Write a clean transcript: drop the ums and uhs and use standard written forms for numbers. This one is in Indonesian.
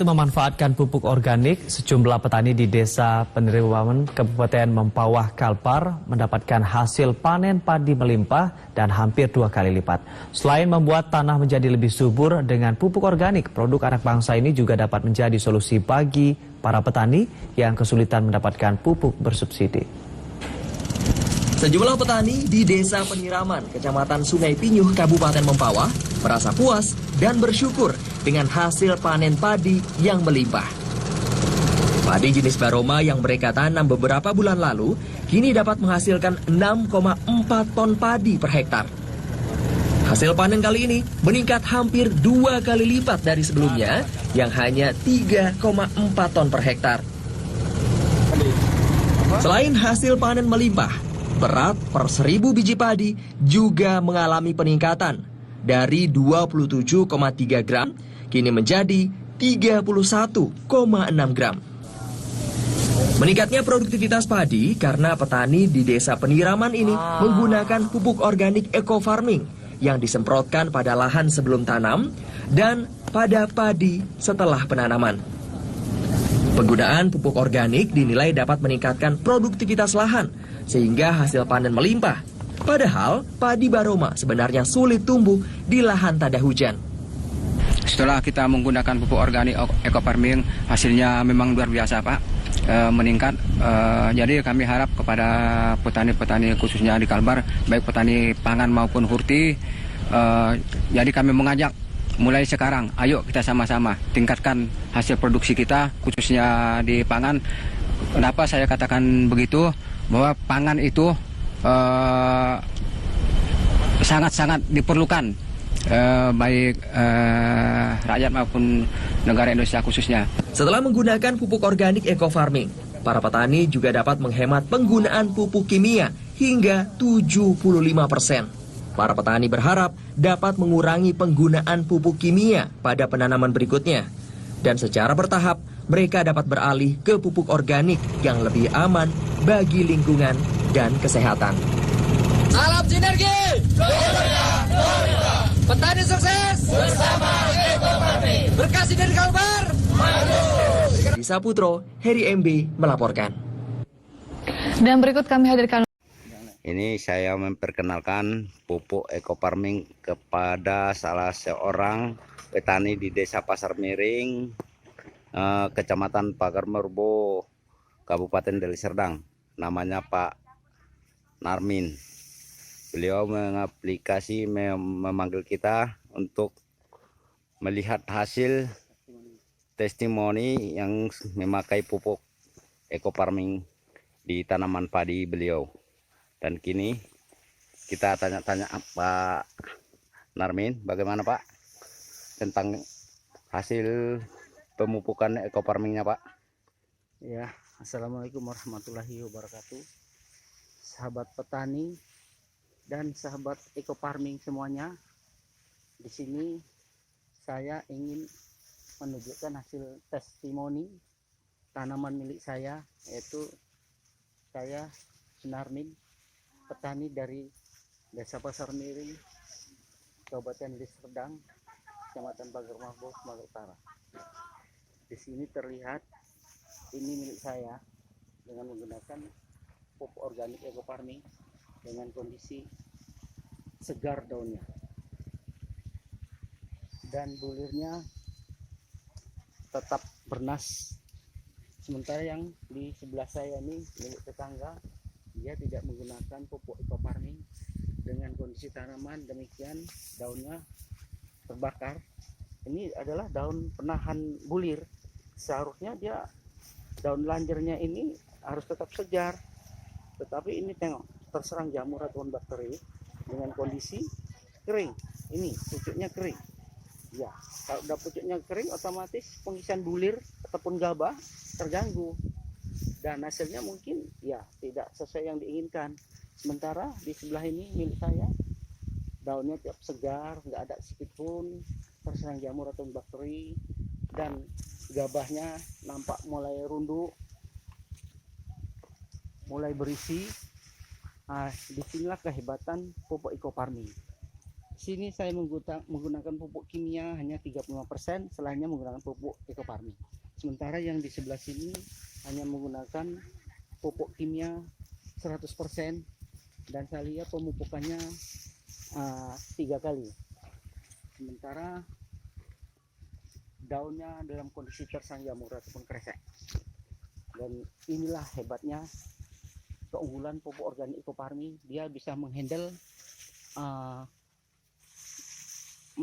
Memanfaatkan pupuk organik, sejumlah petani di Desa Penerimaan Kabupaten Mempawah Kalpar mendapatkan hasil panen padi melimpah dan hampir 2 kali lipat. Selain membuat tanah menjadi lebih subur dengan pupuk organik, produk anak bangsa ini juga dapat menjadi solusi bagi para petani yang kesulitan mendapatkan pupuk bersubsidi. Sejumlah petani di Desa Peniraman, Kecamatan Sungai Pinyuh, Kabupaten Mempawah, merasa puas dan bersyukur dengan hasil panen padi yang melimpah. Padi jenis Baroma yang mereka tanam beberapa bulan lalu, kini dapat menghasilkan 6,4 ton padi per hektar. Hasil panen kali ini meningkat hampir 2 kali lipat dari sebelumnya, yang hanya 3,4 ton per hektar. Selain hasil panen melimpah, berat per 1.000 biji padi juga mengalami peningkatan dari 27,3 gram kini menjadi 31,6 gram. Meningkatnya produktivitas padi karena petani di Desa Peniraman ini menggunakan pupuk organik eco farming yang disemprotkan pada lahan sebelum tanam dan pada padi setelah penanaman. Penggunaan pupuk organik dinilai dapat meningkatkan produktivitas lahan sehingga hasil panen melimpah. Padahal padi Baroma sebenarnya sulit tumbuh di lahan tak ada hujan. Setelah kita menggunakan pupuk organik eco farming, hasilnya memang luar biasa, Pak. Meningkat. Jadi kami harap kepada petani-petani khususnya di Kalbar, baik petani pangan maupun hurti, jadi kami mengajak mulai sekarang, ayo kita sama-sama tingkatkan hasil produksi kita, khususnya di pangan. Kenapa saya katakan begitu? Bahwa pangan itu sangat-sangat diperlukan, baik rakyat maupun negara Indonesia khususnya. Setelah menggunakan pupuk organik eco farming, para petani juga dapat menghemat penggunaan pupuk kimia hingga 75%. Para petani berharap dapat mengurangi penggunaan pupuk kimia pada penanaman berikutnya. Dan secara bertahap, mereka dapat beralih ke pupuk organik yang lebih aman bagi lingkungan dan kesehatan. Salam sinergi! Petani sukses! Bersama Eco Farming! Berkah dari Kalbar! Maju! Di Saputro, Heri MB melaporkan. Dan berikut kami hadirkan. Ini saya memperkenalkan pupuk eco farming kepada salah seorang petani di Desa Pasar Miring, Kecamatan Pagar Merbo, Kabupaten Deli Serdang. Namanya Pak Narmin. Beliau mengaplikasi, memanggil kita untuk melihat hasil testimoni yang memakai pupuk eco farming di tanaman padi beliau. Dan kini kita tanya-tanya Pak Narmin, bagaimana Pak tentang hasil pemupukan eco farmingnya Pak? Ya, Assalamualaikum warahmatullahi wabarakatuh. Sahabat petani dan sahabat eco farming semuanya. Di sini saya ingin menunjukkan hasil testimoni tanaman milik saya, yaitu saya Sunarmin, petani dari Desa Pasar Miring, Kabupaten Deli Serdang, Kecamatan Pagar Merbo, Sumatera Utara. Di sini terlihat ini milik saya dengan menggunakan pupuk organik eco farming dengan kondisi segar daunnya dan bulirnya tetap bernas. Sementara yang di sebelah saya ini milik tetangga, dia tidak menggunakan pupuk eco farming dengan kondisi tanaman demikian, daunnya terbakar. Ini adalah daun penahan bulir. Seharusnya dia daun lanjernya ini harus tetap segar, tetapi ini tengok terserang jamur ataupun bakteri dengan kondisi kering. Ini pucuknya kering. Ya, kalau udah pucuknya kering, otomatis pengisian bulir ataupun gabah terganggu. Dan hasilnya mungkin ya tidak sesuai yang diinginkan. Sementara di sebelah ini milik saya, daunnya tiap segar, nggak ada sedikit pun terserang jamur atau bakteri, dan gabahnya nampak mulai runduk, mulai berisi. Disinilah kehebatan pupuk eco farming. sini saya menggunakan pupuk kimia hanya 35%, selainnya menggunakan pupuk eco farming. Sementara yang di sebelah sini hanya menggunakan pupuk kimia 100%, dan saya lihat pemupukannya 3 kali. Sementara daunnya dalam kondisi tersang jamur ataupun kresek. Dan inilah hebatnya keunggulan pupuk organik eco farming, dia bisa menghandle